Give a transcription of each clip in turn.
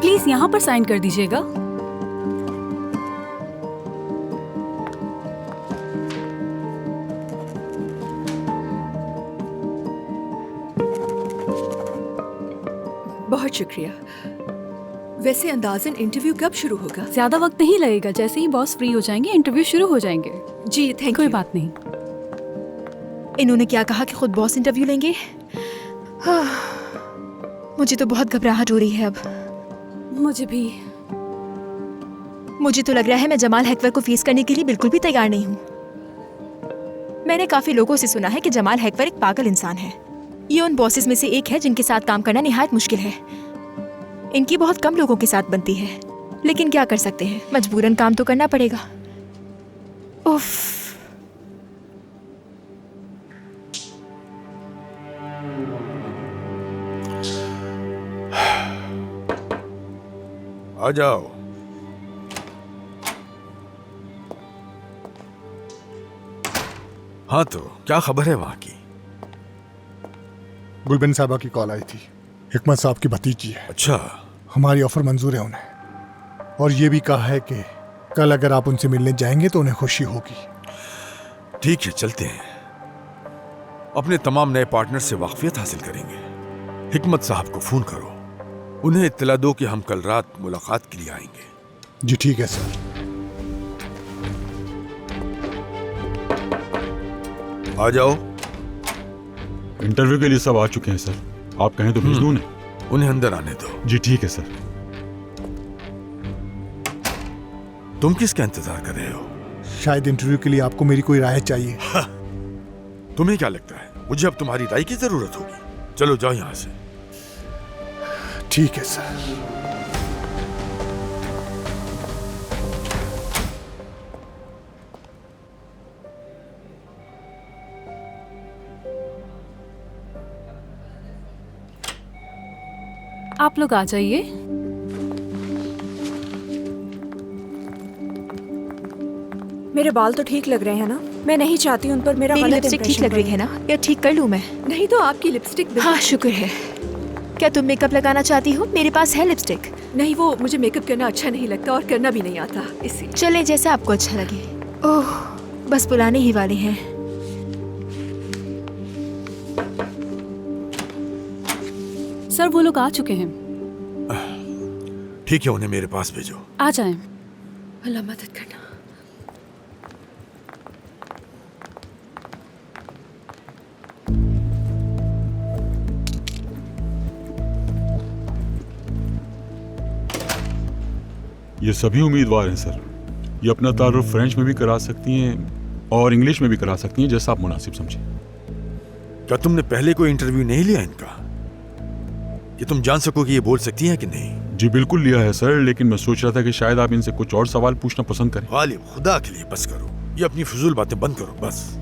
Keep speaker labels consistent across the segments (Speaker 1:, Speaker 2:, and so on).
Speaker 1: Please यहाँ पर sign कर दीजिएगा।
Speaker 2: बहुत शुक्रिया। वैसे अंदाजन इंटरव्यू कब शुरू होगा?
Speaker 1: ज्यादा वक्त नहीं लगेगा, जैसे ही बॉस फ्री हो जाएंगे इंटरव्यू शुरू हो जाएंगे।
Speaker 2: जी थैंक
Speaker 1: कोई
Speaker 2: यू।
Speaker 1: बात नहीं।
Speaker 3: इन्होंने क्या कहा कि खुद बॉस इंटरव्यू लेंगे? हाँ, मुझे तो बहुत घबराहट हो रही है अब।
Speaker 1: मुझे भी।
Speaker 3: मुझे तो लग रहा है मैं जमाल हैकवर को फेस करने के लिए बिल्कुल भी तैयार नहीं हूँ। मैंने काफी लोगों से सुना है कि जमाल हैकवर एक पागल इंसान है। ये उन बॉसेस में से एक है जिनके साथ काम करना निहायत मुश्किल है। इनकी बहुत कम लोगों के साथ बनती है, लेकिन क्या कर सकते हैं, मजबूरन काम तो करना पड़ेगा। उफ।
Speaker 4: आ जाओ। हाँ तो क्या खबर है वहां की?
Speaker 5: गुलबिन साहबा की कॉल आई थी। हिकमत साहब की भतीजी है।
Speaker 4: अच्छा।
Speaker 5: हमारी ऑफर मंजूर है उन्हें, और ये भी कहा है कि कल अगर आप उनसे मिलने जाएंगे तो उन्हें खुशी होगी।
Speaker 4: ठीक है, चलते हैं। अपने तमाम नए पार्टनर से वाकफियत हासिल करेंगे। हिकमत साहब को फोन करो, उन्हें इत्तला दो कि हम कल रात मुलाकात के लिए आएंगे।
Speaker 5: जी ठीक है सर।
Speaker 4: आ जाओ।
Speaker 6: इंटरव्यू के लिए सब आ चुके हैं सर, आप कहें तो भेज दूं उन्हें?
Speaker 4: उन्हें अंदर आने दो।
Speaker 6: जी ठीक है सर।
Speaker 4: तुम किसका इंतजार कर रहे हो?
Speaker 5: शायद इंटरव्यू के लिए आपको मेरी कोई राय चाहिए।
Speaker 4: तुम्हें क्या लगता है मुझे अब तुम्हारी राय की जरूरत होगी? चलो जाओ यहां से।
Speaker 5: ठीक है सर।
Speaker 1: आप लोग आ जाइए।
Speaker 2: मेरे बाल तो ठीक लग रहे हैं ना? मैं नहीं चाहती उन पर मेरा
Speaker 3: मेरी
Speaker 2: गलत
Speaker 3: लिपस्टिक ठीक
Speaker 2: impression
Speaker 3: लग रही
Speaker 2: बने।
Speaker 3: है ना? या ठीक कर लूं मैं?
Speaker 2: नहीं तो आपकी लिपस्टिक
Speaker 3: हाँ शुक्र है। क्या तुम मेकअप लगाना चाहती हो? मेरे पास है लिपस्टिक।
Speaker 2: नहीं, वो मुझे मेकअप करना अच्छा नहीं लगता और करना भी नहीं आता, इसीलिए।
Speaker 3: चले जैसा आपको अच्छा लगे। ओह, बस बुलाने ही वाले हैं।
Speaker 1: सर वो लोग आ चुके हैं।
Speaker 4: ठीक है, उन्हें मेरे पास भेजो।
Speaker 1: आ जाएं।
Speaker 2: अल्लाह मदद करना।
Speaker 6: ये सभी उम्मीदवार हैं सर। ये अपना तारुफ फ्रेंच में भी करा सकती हैं और इंग्लिश में भी करा सकती हैं, जैसा आप मुनासिब समझें।
Speaker 4: क्या तुमने पहले कोई इंटरव्यू नहीं लिया इनका कि तुम जान सको कि ये बोल सकती हैं कि नहीं?
Speaker 6: जी बिल्कुल लिया है सर, लेकिन मैं सोच रहा था कि शायद आप इनसे कुछ और सवाल पूछना पसंद करें।
Speaker 4: गालिब, खुदा के लिए बस करो, ये अपनी फजूल बातें बंद करो बस।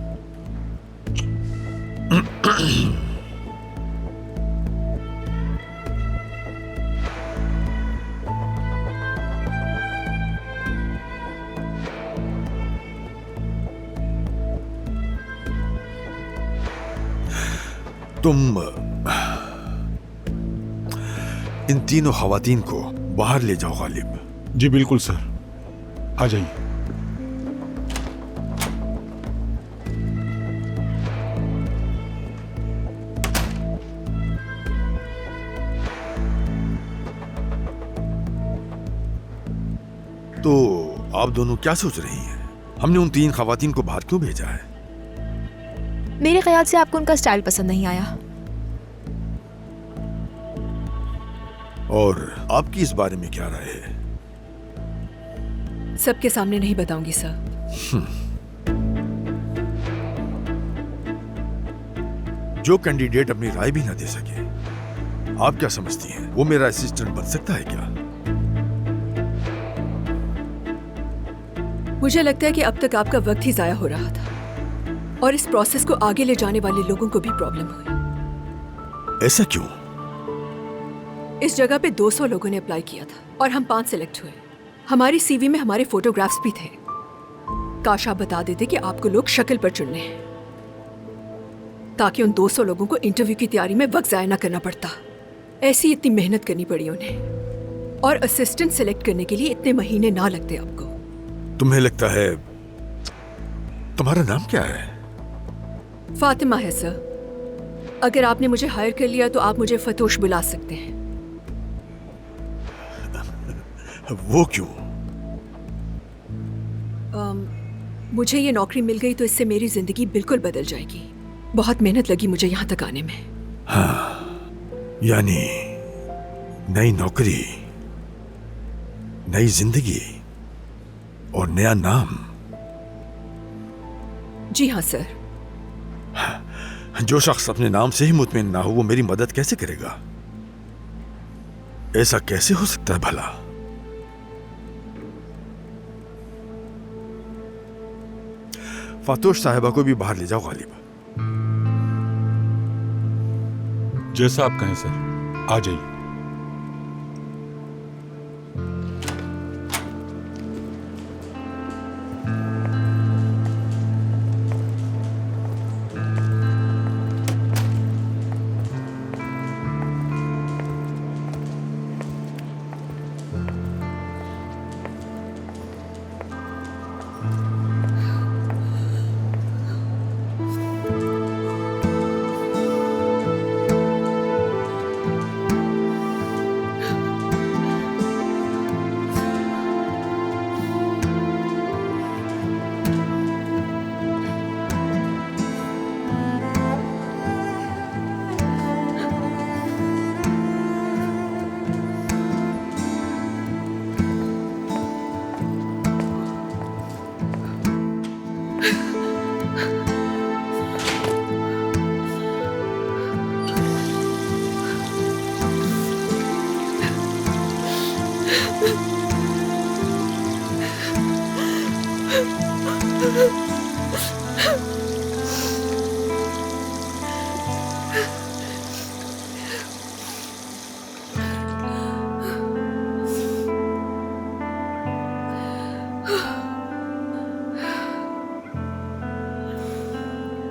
Speaker 4: तुम इन तीनों खवातीन को बाहर ले जाओ गालिब।
Speaker 6: जी बिल्कुल सर, आ जाइए।
Speaker 4: तो आप दोनों क्या सोच रही हैं? हमने उन तीन खवातीन को बाहर क्यों भेजा है?
Speaker 3: मेरे ख्याल से आपको उनका स्टाइल पसंद नहीं आया।
Speaker 4: और आपकी इस बारे में क्या राय है?
Speaker 2: सबके सामने नहीं बताऊंगी सर।
Speaker 4: जो कैंडिडेट अपनी राय भी ना दे सके, आप क्या समझती हैं वो मेरा असिस्टेंट बन सकता है क्या?
Speaker 2: मुझे लगता है कि अब तक आपका वक्त ही जाया हो रहा था और इस प्रोसेस को आगे ले जाने वाले लोगों को भी प्रॉब्लम हुई।
Speaker 4: ऐसा क्यों?
Speaker 2: इस जगह पे 200 लोगों ने अप्लाई किया था और हम 5 सिलेक्ट हुए। हमारी सीवी में हमारे फोटोग्राफ्स भी थे। काश आप बता देते कि आपको लोग शक्ल पर चुनने हैं, ताकि उन 200 लोगों को इंटरव्यू की तैयारी में वक्त जाया ना करना पड़ता। ऐसी इतनी मेहनत करनी पड़ी उन्हें। और असिस्टेंट सेलेक्ट करने के लिए इतने महीने ना लगते आपको।
Speaker 4: तुम्हें लगता है तुम्हारा नाम क्या है?
Speaker 2: फातिमा है सर। अगर आपने मुझे हायर कर लिया तो आप मुझे फतोश बुला सकते हैं।
Speaker 4: वो क्यों?
Speaker 2: मुझे ये नौकरी मिल गई तो इससे मेरी जिंदगी बिल्कुल बदल जाएगी। बहुत मेहनत लगी मुझे यहाँ तक आने में।
Speaker 4: यानी नई नौकरी, नई जिंदगी और नया नाम।
Speaker 2: जी हाँ सर।
Speaker 4: जो शख्स अपने नाम से ही मुतमिन ना हो वो मेरी मदद कैसे करेगा? ऐसा कैसे हो सकता है भला? फातोश साहिबा को भी बाहर ले जाओ गालिब।
Speaker 6: जैसा आप कहें सर, आ जाइए।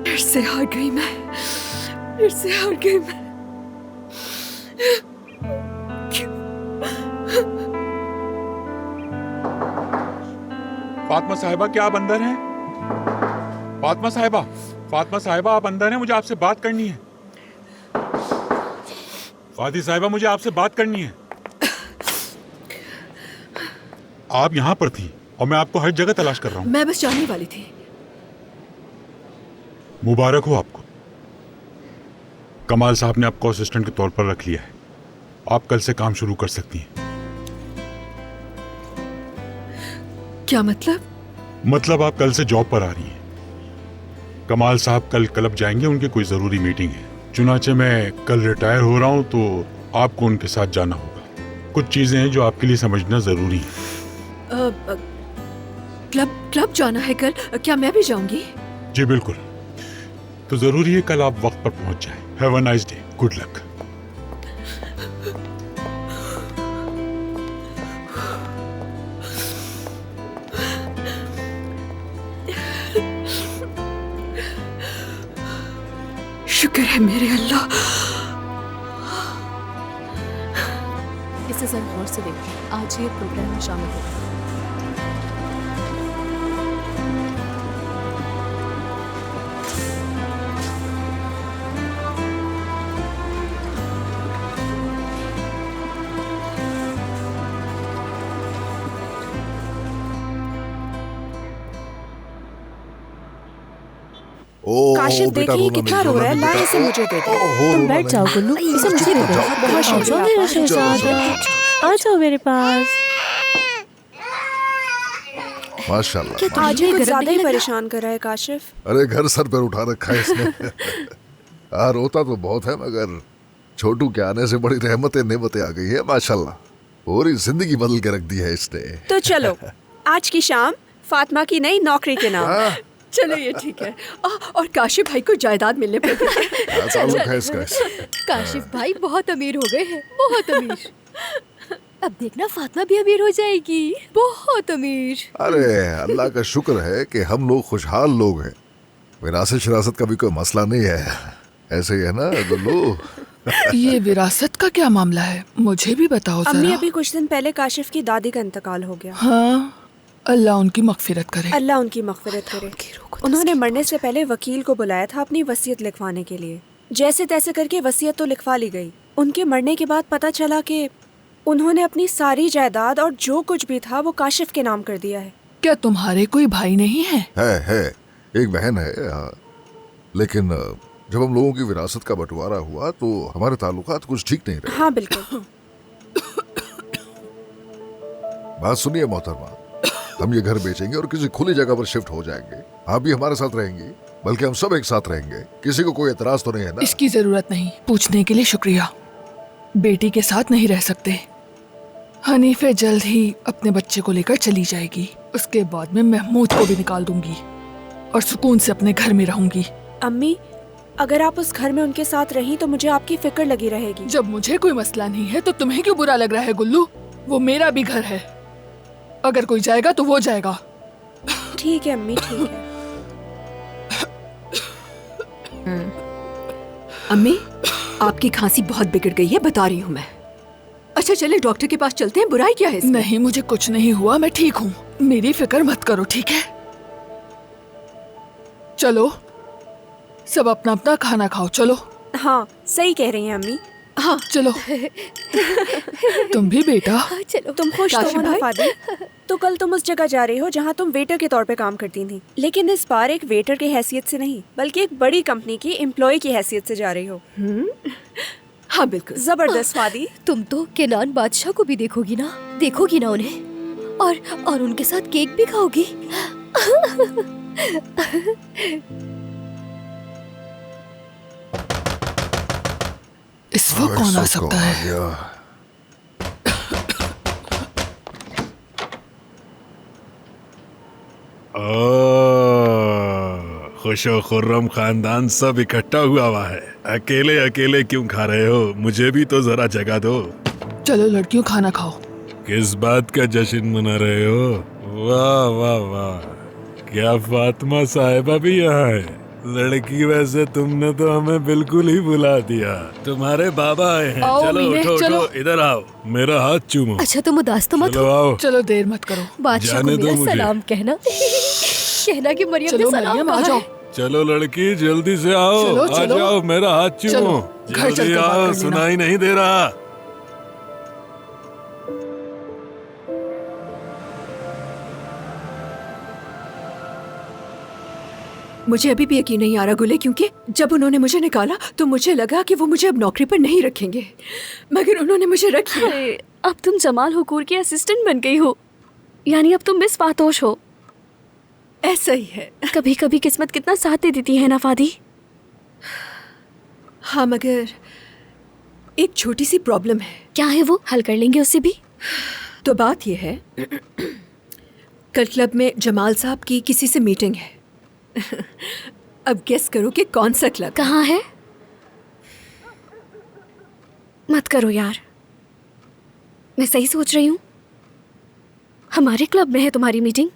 Speaker 2: फिर से हार गई मैं। फिर से हार गई मैं।
Speaker 6: फातिमा साहिबा, क्या आप अंदर हैं? फातिमा साहिबा, फातिमा साहिबा, आप अंदर हैं? मुझे आपसे बात करनी है। फातिमा साहिबा, मुझे आपसे बात करनी है। आप यहाँ पर थी और मैं आपको हर जगह तलाश कर रहा हूँ।
Speaker 2: मैं बस जाने वाली थी।
Speaker 6: मुबारक हो आपको। कमाल साहब ने आपको असिस्टेंट के तौर पर रख लिया है। आप कल से काम शुरू कर सकती हैं।
Speaker 2: क्या मतलब?
Speaker 6: मतलब आप कल से जॉब पर आ रही हैं। कमाल साहब कल क्लब जाएंगे, उनकी कोई जरूरी मीटिंग है। चुनाचे मैं कल रिटायर हो रहा हूं तो आपको उनके साथ जाना होगा। कुछ चीजें हैं जो आपके लिए समझना जरूरी है।
Speaker 2: क्लब जाना है कल? क्या मैं भी जाऊंगी?
Speaker 6: जी बिल्कुल। तो जरूरी है कल आप वक्त पर पहुंच जाएं। Have a nice day. Good luck.
Speaker 2: शुक्र है मेरे अल्लाह।
Speaker 1: इसे जरा गौर से देखिए, आज ये प्रोग्राम में शामिल होगा।
Speaker 7: काशिफ देखिए कितना रो रहा है, ला इसे मुझे दे दो।
Speaker 8: तुम बैठ जाओ गुल्लू, इसे मुझे दे दो।
Speaker 7: बहुत शुक्रिया।
Speaker 8: मेरा शहजादा, आ जाओ मेरे पास।
Speaker 7: माशाल्लाह। आज ही कुछ ज्यादा ही परेशान कर रहा है काशिफ।
Speaker 9: अरे घर सर पर उठा रखा है इसने। हाँ रोता तो बहुत है मगर छोटू के आने से बड़ी रहमतें नेमतें आ गई है माशाल्लाह। पूरी जिंदगी बदल के रख दी है इसने।
Speaker 7: तो चलो आज की शाम फातिमा की नई नौकरी के नाम।
Speaker 2: चलो ये ठीक है। और काशिफ भाई को जायदाद मिलने पर
Speaker 9: ताल्लुक है इसका।
Speaker 8: काशिफ भाई बहुत अमीर हो गए हैं, बहुत अमीर। अब देखना फातिमा भी अमीर हो जाएगी, बहुत अमीर।
Speaker 9: अरे अल्लाह का शुक्र है कि हम लोग खुशहाल लोग हैं। विरासत शरासत का भी कोई मसला नहीं है। ऐसे ही है ना गुल्लू?
Speaker 10: ये विरासत का क्या मामला है, मुझे भी बताओ
Speaker 7: अम्मी,
Speaker 10: जरा।
Speaker 7: अभी कुछ दिन पहले काशिफ की दादी का इंतकाल हो गया।
Speaker 10: हाँ, अल्लाह उनकी मगफिरत करे।
Speaker 7: अल्लाह उनकी मगफिरत करे। उन्होंने मरने से पहले वकील को बुलाया था अपनी वसीयत लिखवाने के लिए। जैसे तैसे करके वसीयत तो लिखवा ली गई। उनके मरने के बाद पता चला कि उन्होंने अपनी सारी जायदाद और जो कुछ भी था वो काशिफ के नाम कर दिया है।
Speaker 10: क्या तुम्हारे कोई भाई नहीं है?
Speaker 9: है, एक बहन है, हाँ। लेकिन जब हम लोगों की विरासत का बंटवारा हुआ तो हमारे ताल्लुकात कुछ ठीक नहीं रहे।
Speaker 7: हाँ बिल्कुल।
Speaker 9: बात सुनिए मोहतरमा, हम ये घर बेचेंगे और किसी खुली जगह पर शिफ्ट हो जाएंगे। आप भी हमारे साथ रहेंगी, बल्कि हम सब एक साथ रहेंगे। किसी को कोई एतराज तो नहीं है ना?
Speaker 10: इसकी जरूरत नहीं। पूछने के लिए शुक्रिया। बेटी के साथ नहीं रह सकते। हनीफे जल्द ही अपने बच्चे को लेकर चली जाएगी। उसके बाद में महमूद को भी निकाल दूंगी और सुकून से अपने घर में रहूंगी।
Speaker 7: अम्मी, अगर आप उस घर में उनके साथ रही तो मुझे आपकी फिक्र लगी रहेगी।
Speaker 10: जब मुझे कोई मसला नहीं है तो तुम्हें क्यों बुरा लग रहा है गुल्लू? वो मेरा भी घर है। अगर कोई जाएगा तो वो जाएगा।
Speaker 7: ठीक है अम्मी, ठीक है।
Speaker 2: अम्मी, आपकी खांसी बहुत बिगड़ गई है, बता रही हूँ मैं। अच्छा चले डॉक्टर के पास चलते हैं, बुराई क्या है इसमें?
Speaker 10: नहीं, मुझे कुछ नहीं हुआ, मैं ठीक हूँ। मेरी फिक्र मत करो, ठीक है? चलो सब अपना अपना खाना खाओ, चलो।
Speaker 7: हाँ, सही कह रही हैं अम्मी।
Speaker 10: हाँ चलो। तुम भी बेटा।
Speaker 8: चलो।
Speaker 7: तुम खुश तो हो ना
Speaker 2: भाई?
Speaker 7: फादी? तो कल तुम उस जगह जा रही हो जहाँ तुम वेटर के तौर पे काम करती थी, लेकिन इस बार एक वेटर की हैसियत से नहीं, बल्कि एक बड़ी कंपनी की एम्प्लॉय की हैसियत से जा रही हो।
Speaker 2: हाँ बिल्कुल।
Speaker 7: जबरदस्त फादी।
Speaker 8: तुम तो केनान बादशाह को भी देखोगी ना उन्हें, और उनके साथ केक भी खाओगी।
Speaker 10: इस वक्त कौन आ सकता है?
Speaker 11: खुशो खुर्रम खानदान सब इकट्ठा हुआ है। अकेले अकेले क्यों खा रहे हो? मुझे भी तो जरा जगह दो।
Speaker 10: चलो लड़कियों, खाना खाओ।
Speaker 11: किस बात का जश्न मना रहे हो? वाह वाह वाह, क्या फातिमा साहिबा भी यहाँ है? लड़की, वैसे तुमने तो हमें बिल्कुल ही भुला दिया। तुम्हारे बाबा आए हैं।
Speaker 10: आओ
Speaker 11: चलो
Speaker 10: मीने,
Speaker 11: उठो
Speaker 10: चलो।
Speaker 11: उठो, इधर आओ, मेरा हाथ चूमो।
Speaker 8: अच्छा तुम उदास तो मत
Speaker 11: चलो
Speaker 8: हो।
Speaker 11: आओ।
Speaker 10: चलो देर मत करो।
Speaker 8: बादशाह को
Speaker 11: जाने दो
Speaker 8: मेरा
Speaker 11: मुझे।
Speaker 8: सलाम कहना कि मरियम
Speaker 10: चलो
Speaker 8: ने सलाम
Speaker 10: मरियम, आ
Speaker 8: कहा
Speaker 10: जाओ।
Speaker 8: है।
Speaker 11: चलो लड़की, जल्दी से आओ।
Speaker 10: चलो,
Speaker 11: आ
Speaker 10: चलो।
Speaker 11: जाओ, मेरा हाथ चूमो।
Speaker 10: चलो, घर
Speaker 11: जल्दी
Speaker 10: चलकर बात
Speaker 11: आओ,
Speaker 10: कर लेना।
Speaker 11: सुनाई नहीं दे रहा।
Speaker 2: मुझे अभी भी यकीन नहीं आ रहा गुले, क्योंकि जब उन्होंने मुझे निकाला तो मुझे लगा कि वो मुझे अब नौकरी पर नहीं रखेंगे, मगर उन्होंने मुझे रख लिया।
Speaker 7: अरे, अब तुम जमाल हुकूर की असिस्टेंट बन गई हो, यानी अब तुम मिस फातोश हो।
Speaker 2: ऐसा ही है।
Speaker 7: कभी कभी किस्मत कितना साथ दे देती है ना फादी।
Speaker 2: हाँ, मगर एक छोटी सी प्रॉब्लम है।
Speaker 7: क्या है वो? हल कर लेंगे उससे भी।
Speaker 2: तो बात यह है, कल क्लब में जमाल साहब की किसी से मीटिंग है। अब गेस करो कि कौन सा क्लब?
Speaker 7: कहाँ है? मत करो यार, मैं सही सोच रही हूँ। हमारे क्लब में है तुम्हारी मीटिंग।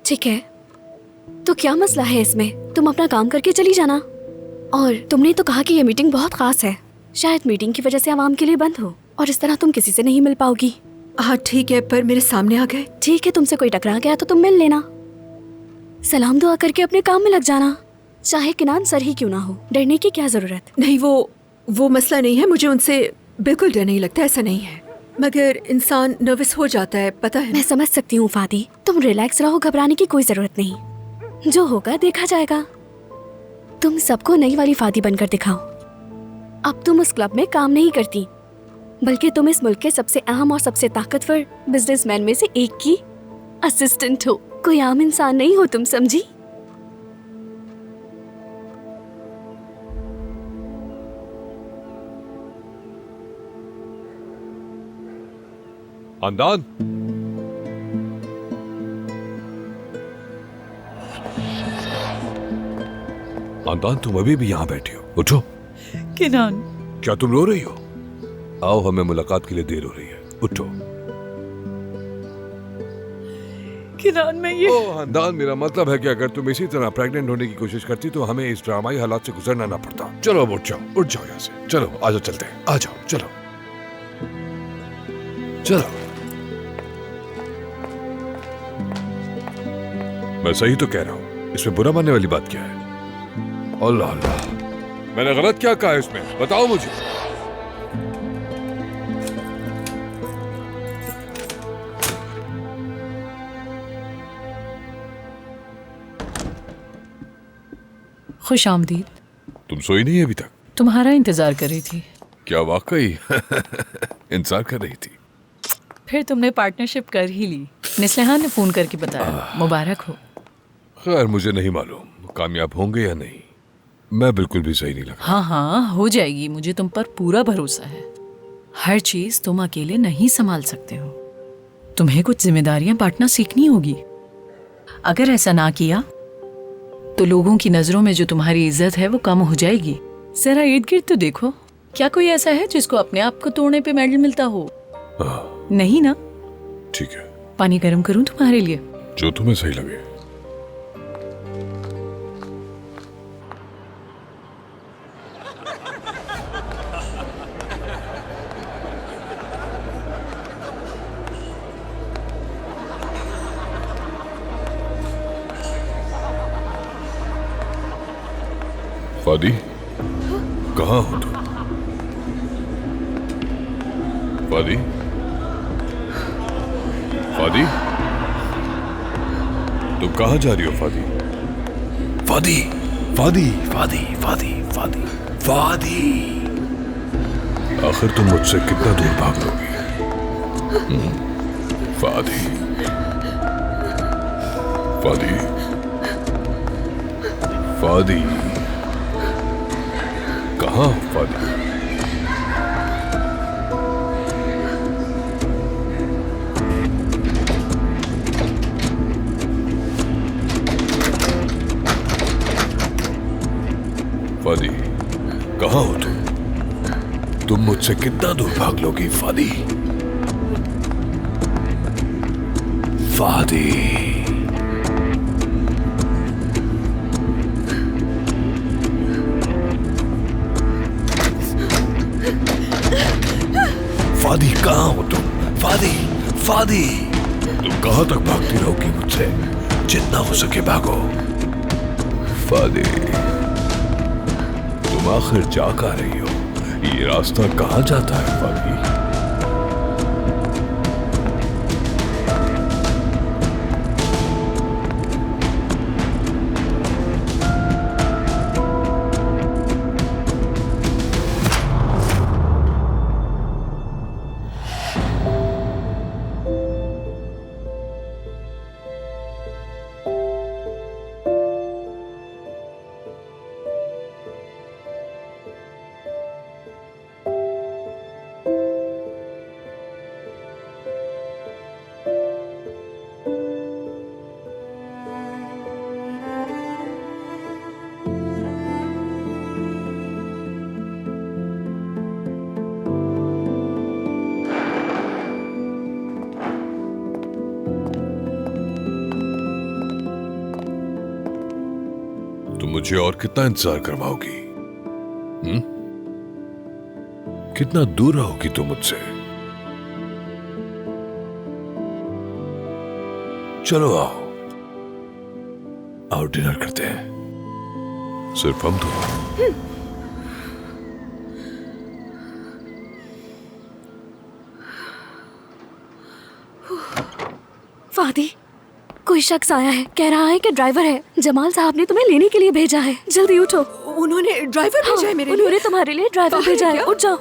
Speaker 7: ठीक है, तो क्या मसला है इसमें? तुम अपना काम करके चली जाना। और तुमने तो कहा कि ये मीटिंग बहुत खास है, शायद मीटिंग की वजह से आवाम के लिए बंद हो और इस तरह तुम किसी से नहीं मिल पाओगी।
Speaker 2: हाँ ठीक है, पर मेरे सामने आ गए।
Speaker 7: ठीक है, तुमसे कोई टकरा गया तो तुम मिल लेना, सलाम दुआ करके अपने काम में लग जाना, चाहे किनान सर ही क्यों ना हो। डरने की क्या जरूरत?
Speaker 2: नहीं, वो मसला नहीं है। मुझे उनसे बिल्कुल डर नहीं लगता, ऐसा नहीं है, मगर इंसान नर्वस हो जाता है, पता है।
Speaker 7: मैं समझ सकती हूँ फादी, तुम रिलैक्स रहो, घबराने की कोई जरूरत नहीं। जो होगा देखा जाएगा। तुम सबको नई वाली फादी बनकर दिखाओ। अब तुम उस क्लब में काम नहीं करती, बल्कि तुम इस मुल्क के सबसे अहम और सबसे ताकतवर बिजनेसमैन में से एक की असिस्टेंट हो। कोई आम इंसान नहीं हो तुम, समझी?
Speaker 12: खानदान, खानदान, तुम अभी भी यहाँ बैठे हो? उठो।
Speaker 13: किनान,
Speaker 12: क्या तुम रो रही हो? आओ, हमें मुलाकात के लिए देर हो रही है। उठो।
Speaker 10: किरान में ये
Speaker 12: ओ हंदान, मेरा मतलब है कि अगर तुम इसी तरह प्रेग्नेंट होने की कोशिश करती तो हमें इस ड्रामाई हालात से गुजरना ना पड़ता। चलो अब उठ जाओ यहाँ से। चलो आ जाओ, चलते हैं, आ जाओ, चलो चलो। मैं सही तो कह रहा हूँ, इसमें बुरा मानने वाली बात क्या है? अल्लाह अल्लाह, मैंने गलत क्या कहा इसमें, बताओ मुझे।
Speaker 13: खुश आमदीद।
Speaker 12: तुम सोई नहीं अभी तक?
Speaker 13: तुम्हारा इंतजार कर रही थी।
Speaker 12: क्या वाकई इंतजार कर रही थी?
Speaker 13: फिर तुमने पार्टनरशिप कर ही ली। निस्लिहान ने फोन करके बताया, मुबारक हो।
Speaker 12: खैर मुझे नहीं मालूम कामयाब होंगे या नहीं, मैं बिल्कुल भी सही नहीं लगा।
Speaker 13: हाँ हाँ हो जाएगी, मुझे तुम पर पूरा भरोसा है। हर चीज तुम अकेले नहीं संभाल सकते हो, तुम्हें कुछ जिम्मेदारियां बांटना सीखनी होगी। अगर ऐसा ना किया तो लोगों की नजरों में जो तुम्हारी इज्जत है वो कम हो जाएगी। जरा इर्द गिर्द तो देखो, क्या कोई ऐसा है जिसको अपने आप को तोड़ने पे मेडल मिलता हो? नहीं ना?
Speaker 12: ठीक है,
Speaker 13: पानी गर्म करूं तुम्हारे लिए?
Speaker 12: जो तुम्हें सही लगे। फादी, कहाँ हो तुम? फादी, फादी, तुम कहाँ जा रही हो फादी? फादी, फादी, फादी, फादी, फादी, फादी, आखिर तुम मुझसे कितना दूर भाग लोगी? फादी, फादी, फादी, कहाँ हो फादी? फादी, कहाँ हो तुम मुझसे कितना दूर भाग लोगी फादी? फादी, फादी कहाँ हो तुम? फादी, फादी, तुम कहाँ तक भागती रहोगी मुझसे? जितना हो सके भागो। फादी, तुम आखिर जा कहाँ रही हो? ये रास्ता कहाँ जाता है फादी? मुझे और कितना इंतजार करवाओगी? कितना दूर रहोगी तुम मुझसे? चलो आओ, आओ डिनर करते हैं, सिर्फ हम दोनों।
Speaker 7: फादी, कोई शख्स आया है, कह रहा है कि ड्राइवर है। जमाल साहब ने तुम्हें लेने के लिए भेजा है, जल्दी उठो।
Speaker 2: उन्होंने ड्राइवर भेजा है मेरे लिए?
Speaker 7: उन्होंने तुम्हारे लिए ड्राइवर भेजा है, उठ जाओ।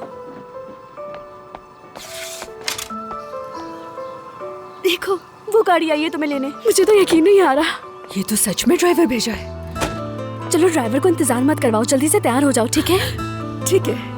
Speaker 7: देखो वो गाड़ी आई है तुम्हें लेने, मुझे तो यकीन नहीं आ रहा।
Speaker 2: ये तो सच में ड्राइवर भेजा है।
Speaker 7: चलो ड्राइवर को इंतजार मत करवाओ, जल्दी से तैयार हो जाओ, ठीक है?
Speaker 2: ठीक है।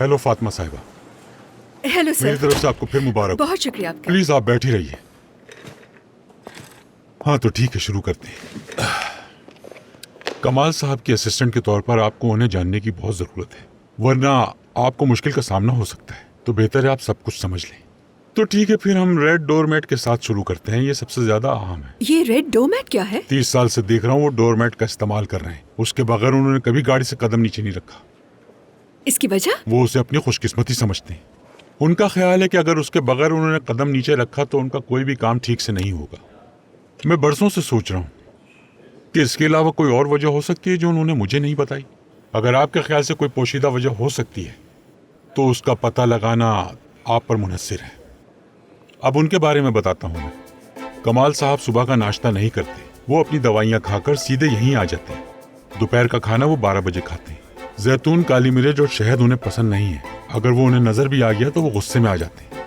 Speaker 6: हेलो फातिमा साहिबा,
Speaker 2: हेलो
Speaker 6: मेरी
Speaker 2: सर।
Speaker 6: तरफ से आपको फिर मुबारक।
Speaker 2: बहुत शुक्रिया आपका।
Speaker 6: प्लीज आप बैठी रहिए। हाँ तो ठीक है, शुरू करते हैं। कमाल साहब के असिस्टेंट के तौर पर आपको उन्हें जानने की बहुत जरूरत है, वरना आपको मुश्किल का सामना हो सकता है। तो बेहतर है आप सब कुछ समझ लें। तो ठीक है, फिर हम रेड डोरमेट के साथ शुरू करते हैं। ये सबसे ज्यादा अहम है।
Speaker 2: ये रेड डोरमेट क्या है?
Speaker 6: 30 साल से देख रहा हूँ वो डोरमेट का इस्तेमाल कर रहे हैं। उसके बगैर उन्होंने कभी गाड़ी से कदम नीचे नहीं रखा।
Speaker 2: इसकी वजह?
Speaker 6: वो उसे अपनी खुशकिस्मती समझते हैं। उनका ख्याल है कि अगर उसके बगैर उन्होंने कदम नीचे रखा तो उनका कोई भी काम ठीक से नहीं होगा। मैं बरसों से सोच रहा हूँ कि इसके अलावा कोई और वजह हो सकती है जो उन्होंने मुझे नहीं बताई। अगर आपके ख्याल से कोई पोशीदा वजह हो सकती है तो उसका पता लगाना आप पर मुनहसिर है। अब उनके बारे में बताता हूँ मैं। कमाल साहब सुबह का नाश्ता नहीं करते, वो अपनी दवाइयाँ खाकर सीधे यहीं आ जाते हैं। दोपहर का खाना वो 12 बजे खाते हैं। जैतून, काली मिर्च और शहद उन्हें पसंद नहीं है। अगर वो उन्हें नजर भी आ गया तो वो गुस्से में आ जाते हैं।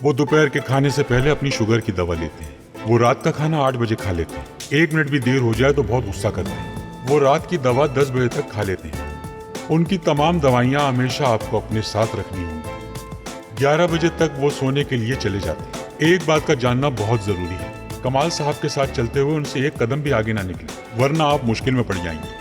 Speaker 6: वो दोपहर के खाने से पहले अपनी शुगर की दवा लेते हैं। वो रात का खाना 8 बजे खा लेते हैं। 1 मिनट भी देर हो जाए तो बहुत गुस्सा करते हैं। वो रात की दवा 10 बजे तक खा लेते हैं। उनकी तमाम दवाइयाँ हमेशा आपको अपने साथ रखनी होंगी। 11 बजे तक वो सोने के लिए चले जाते हैं। एक बात का जानना बहुत जरूरी है, कमाल साहब के साथ चलते हुए उनसे एक कदम भी आगे ना निकले, वरना आप मुश्किल में पड़ जाएंगे।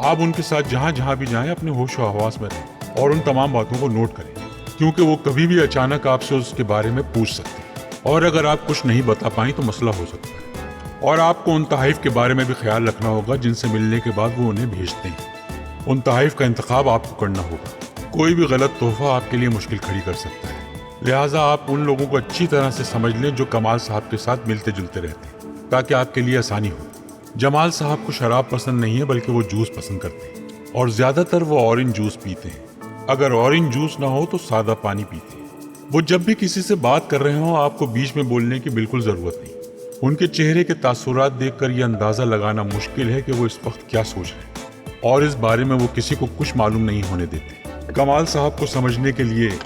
Speaker 6: आप उनके साथ जहाँ जहाँ भी जाएं अपने होश और हवास में रहें और उन तमाम बातों को नोट करें, क्योंकि वो कभी भी अचानक आपसे उसके बारे में पूछ सकते हैं और अगर आप कुछ नहीं बता पाई तो मसला हो सकता है। और आपको उन तहाइफ के बारे में भी ख्याल रखना होगा जिनसे मिलने के बाद वो उन्हें भेजते हैं। उन तहाइफ का इंतखाब आपको करना होगा। कोई भी गलत तोहफा आपके लिए मुश्किल खड़ी कर सकता है, लिहाजा आप उन लोगों को अच्छी तरह से समझ लें जो कमाल साहब के साथ मिलते जुलते रहते हैं, ताकि आपके लिए आसानी हो। जमाल साहब को शराब पसंद नहीं है, बल्कि वो जूस पसंद करते हैं और ज्यादातर वो ऑरेंज जूस पीते हैं। अगर ऑरेंज जूस ना हो तो सादा पानी पीते हैं। वो जब भी किसी से बात कर रहे हो आपको बीच में बोलने की बिल्कुल जरूरत नहीं। उनके चेहरे के तासुरात देखकर यह अंदाजा लगाना मुश्किल है कि वो इस वक्त क्या सोच रहे हैं और इस बारे में वो किसी को कुछ मालूम नहीं होने देते। कमाल साहब को समझने के लिए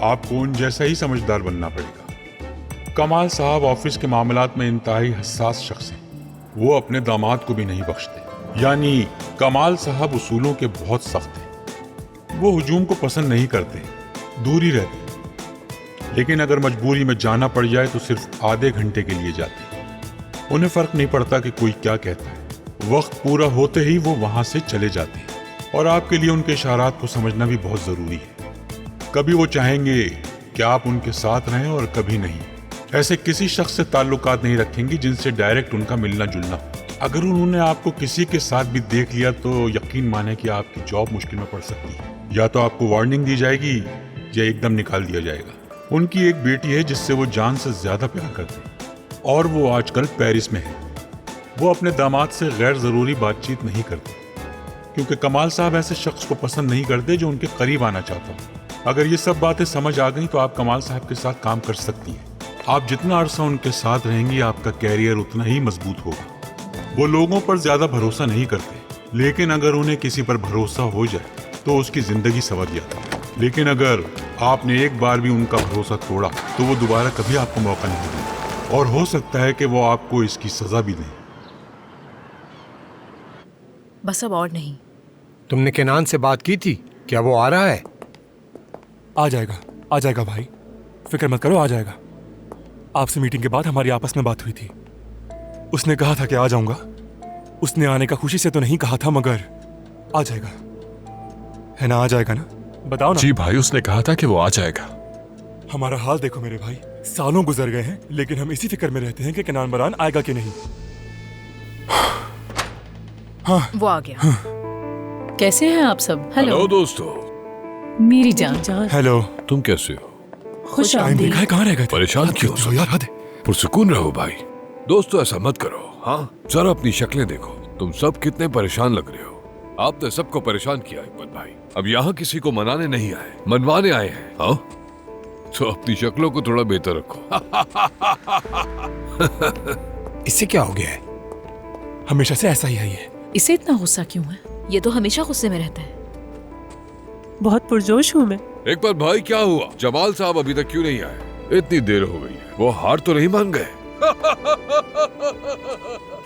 Speaker 6: आपको उन जैसा ही समझदार बनना पड़ेगा। कमाल साहब ऑफिस के मामलात में इंतहाई हसास शख्स हैं। वो अपने दामाद को भी नहीं बख्शते। यानी कमाल साहब उसूलों के बहुत सख्त हैं। वो हुजूम को पसंद नहीं करते, दूर ही रहते, लेकिन अगर मजबूरी में जाना पड़ जाए तो सिर्फ आधे घंटे के लिए जाते हैं। उन्हें फर्क नहीं पड़ता कि कोई क्या कहता है। वक्त पूरा होते ही वो वहां से चले जाते हैं और आपके लिए उनके इशारात को समझना भी बहुत जरूरी है। कभी वो चाहेंगे कि आप उनके साथ रहें और कभी नहीं। ऐसे किसी शख्स से ताल्लुकात नहीं रखेंगे जिनसे डायरेक्ट उनका मिलना जुलना हो। अगर उन्होंने आपको किसी के साथ भी देख लिया तो यकीन माने कि आपकी जॉब मुश्किल में पड़ सकती है। या तो आपको वार्निंग दी जाएगी या एकदम निकाल दिया जाएगा। उनकी एक बेटी है जिससे वो जान से ज्यादा प्यार करते हैं और वो आजकल पेरिस में है। वो अपने दामाद से गैर जरूरी बातचीत नहीं करते, क्योंकि कमाल साहब ऐसे शख्स को पसंद नहीं करते जो उनके करीब आना चाहता हो। अगर ये सब बातें समझ आ गई तो आप कमाल साहब के साथ काम कर सकती हैं। आप जितना अरसा उनके साथ रहेंगी आपका कैरियर उतना ही मजबूत होगा। वो लोगों पर ज्यादा भरोसा नहीं करते, लेकिन अगर उन्हें किसी पर भरोसा हो जाए तो उसकी जिंदगी संवर जाती है। लेकिन अगर आपने एक बार भी उनका भरोसा तोड़ा तो वो दोबारा कभी आपको मौका नहीं देंगे और हो सकता है कि वो आपको इसकी सजा भी दें।
Speaker 3: बस अब और नहीं।
Speaker 14: तुमने केनान से बात की थी? क्या वो आ रहा है?
Speaker 15: आ जाएगा भाई, फिक्र मत करो, आ जाएगा। आपसे मीटिंग के बाद हमारी आपस में बात हुई थी। उसने कहा था कि आ जाऊंगा। उसने आने का खुशी से तो नहीं कहा था, मगर आ जाएगा, है ना? आ जाएगा ना? बताओ ना।
Speaker 12: जी भाई, उसने कहा था कि वो आ जाएगा।
Speaker 15: हमारा हाल देखो मेरे भाई, सालों गुजर गए हैं लेकिन हम इसी फिक्र में रहते हैं कि केनान बरान आएगा कि नहीं।
Speaker 3: हाँ, वो आ गया।
Speaker 15: हाँ।
Speaker 13: कैसे हैं आप सब?
Speaker 12: हेलो दोस्तों।
Speaker 13: मेरी जान।
Speaker 15: हेलो।
Speaker 12: तुम कैसे हो?
Speaker 13: खुश आमदीद।
Speaker 15: कहाँ रह गए थे?
Speaker 12: परेशान क्यों हो यार? पुरसुकून रहो भाई। दोस्तों ऐसा मत करो। हाँ, जरा अपनी शक्लें देखो, तुम सब कितने परेशान लग रहे हो। आपने सबको परेशान किया हिकमत भाई। अब यहाँ किसी को मनाने नहीं आए, मनवाने आए हैं। हाँ, तो अपनी शक्लों को थोड़ा बेहतर रखो।
Speaker 14: इससे क्या हो गया है?
Speaker 15: हमेशा से ऐसा ही है ये।
Speaker 13: इसे इतना गुस्सा क्यों है?
Speaker 3: ये तो हमेशा गुस्से में रहता है।
Speaker 16: बहुत पुरजोश हूँ मैं।
Speaker 12: एक बार भाई क्या हुआ? जमाल साहब अभी तक क्यों नहीं आए? इतनी देर हो गई है, वो हार तो नहीं मान गए?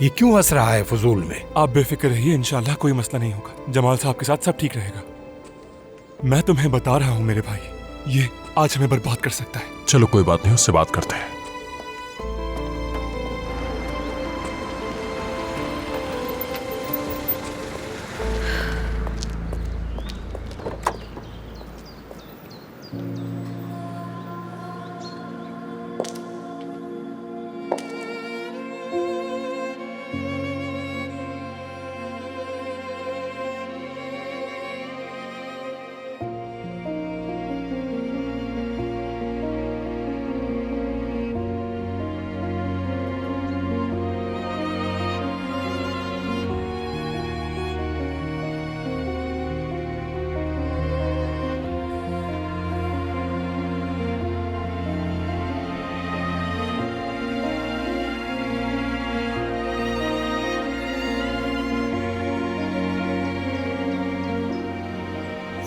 Speaker 14: ये क्यों हंस रहा है फजूल में?
Speaker 15: आप बेफिक्र रहिए, इंशाल्लाह कोई मसला नहीं होगा। जमाल साहब के साथ सब ठीक रहेगा। मैं तुम्हें बता रहा हूं मेरे भाई, ये आज हमें बर्बाद कर सकता है।
Speaker 11: चलो कोई बात नहीं, उससे बात करते हैं।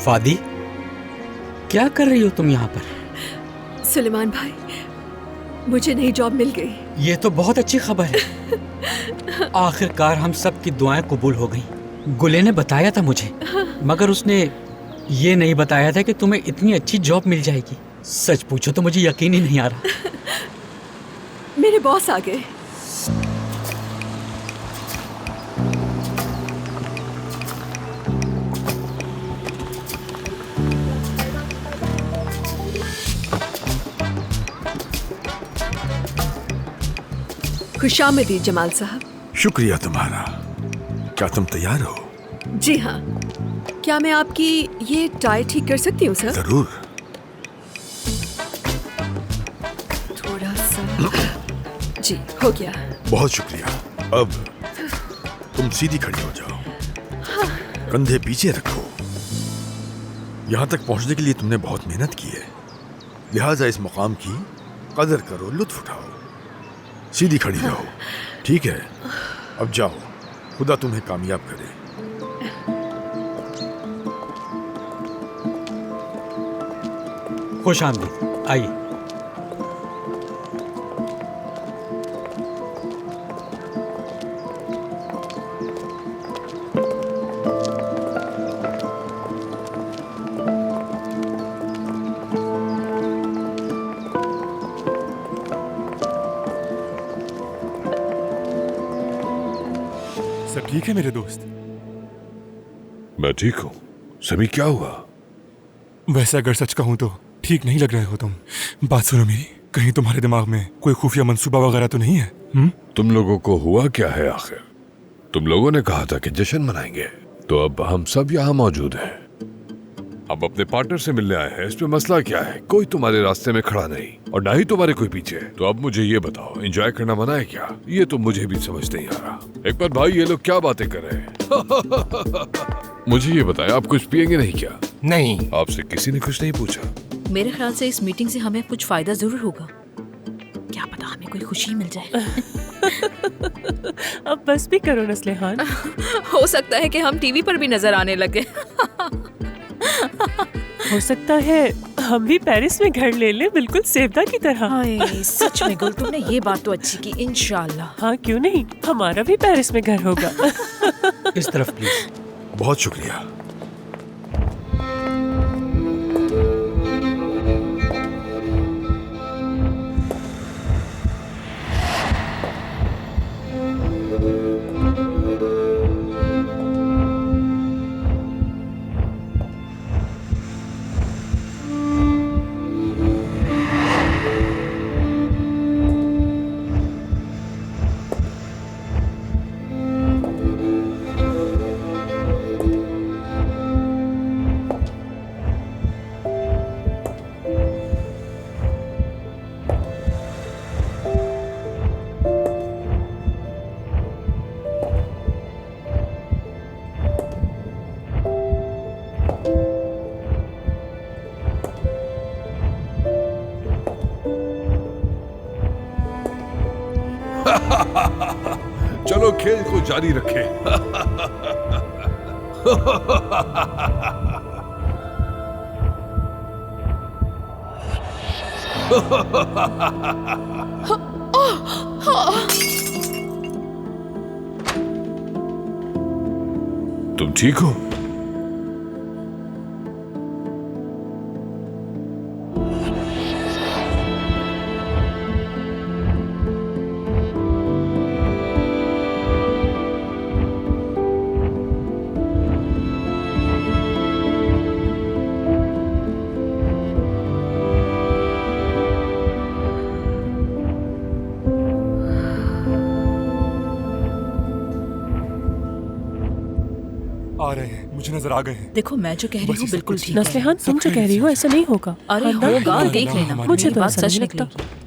Speaker 17: फादी, क्या कर रही हो तुम यहाँ पर?
Speaker 2: सुलेमान भाई, मुझे नई जॉब मिल गई।
Speaker 17: ये तो बहुत अच्छी खबर है। आखिरकार हम सब की दुआएं कबूल हो गई। गुले ने बताया था मुझे, मगर उसने ये नहीं बताया था कि तुम्हें इतनी अच्छी जॉब मिल जाएगी। सच पूछो तो मुझे यकीन ही नहीं आ रहा।
Speaker 2: मेरे बॉस आ गए। खुशामदीद जमाल साहब।
Speaker 4: शुक्रिया तुम्हारा। क्या तुम तैयार हो?
Speaker 2: जी हाँ। क्या मैं आपकी ये टाई ठीक कर सकती हूँ सर?
Speaker 4: जरूर।
Speaker 2: थोड़ा सा। जी हो गया।
Speaker 4: बहुत शुक्रिया। अब तुम सीधी खड़ी हो जाओ।
Speaker 2: हाँ।
Speaker 4: कंधे पीछे रखो। यहाँ तक पहुँचने के लिए तुमने बहुत मेहनत की है, लिहाजा इस मुकाम की कदर करो, लुत्फ उठाओ। सीधी खड़ी रहो, ठीक है? अब जाओ, खुदा तुम्हें कामयाब करे।
Speaker 17: खुश आमदीद, आइए।
Speaker 15: सब ठीक है मेरे दोस्त?
Speaker 12: मैं ठीक हूँ। सभी क्या हुआ?
Speaker 15: वैसे अगर सच कहूँ तो ठीक नहीं लग रहे हो तुम। बात सुनो मेरी, कहीं तुम्हारे दिमाग में कोई खुफिया मंसूबा वगैरह तो नहीं है?
Speaker 12: तुम लोगों को हुआ क्या है आखिर? तुम लोगों ने कहा था कि जश्न मनाएंगे, तो अब हम सब यहाँ मौजूद हैं। अब अपने पार्टनर से मिलने आए हैं, इसमें मसला क्या है? कोई तुम्हारे रास्ते में खड़ा नहीं और ना ही तुम्हारे कोई पीछे। तो अब मुझे ये बताओ, एंजॉय करना मना है क्या? ये तो मुझे भी समझ नहीं आ रहा। एक बार भाई, ये लोग क्या बातें कर रहे हैं? मुझे ये बताया, आप कुछ पिएंगे नहीं क्या?
Speaker 14: नहीं।
Speaker 12: आपसे किसी ने कुछ नहीं पूछा?
Speaker 13: मेरे ख्याल से इस मीटिंग से हमें कुछ फायदा जरूर होगा। क्या पता हमें कोई खुशी मिल जाए।
Speaker 16: अब बस भी करो नस्लेहान।
Speaker 1: हो सकता है कि हम टीवी पर भी नजर आने लगे।
Speaker 16: हो सकता है हम भी पेरिस में घर ले लें, बिल्कुल सेवदा की तरह।
Speaker 13: हाय, सच में गुल, तुमने ये बात तो अच्छी की। इंशाल्लाह।
Speaker 16: हाँ क्यों नहीं, हमारा भी पेरिस में घर होगा।
Speaker 17: इस तरफ प्लीज।
Speaker 4: बहुत शुक्रिया।
Speaker 12: चलो खेल को जारी रखें। तुम ठीक हो?
Speaker 15: आ रहे हैं, मुझे नजर आ गए हैं।
Speaker 1: देखो मैं जो कह रही हूँ बिल्कुल ठीक है।
Speaker 16: नस्लिहान तुम जो कह रही हो ऐसा नहीं होगा।
Speaker 1: अरे होगा, देख लेना।
Speaker 16: मुझे तो
Speaker 1: बात
Speaker 16: ऐसा
Speaker 1: सच
Speaker 16: नहीं लगता।
Speaker 1: निकलेगी।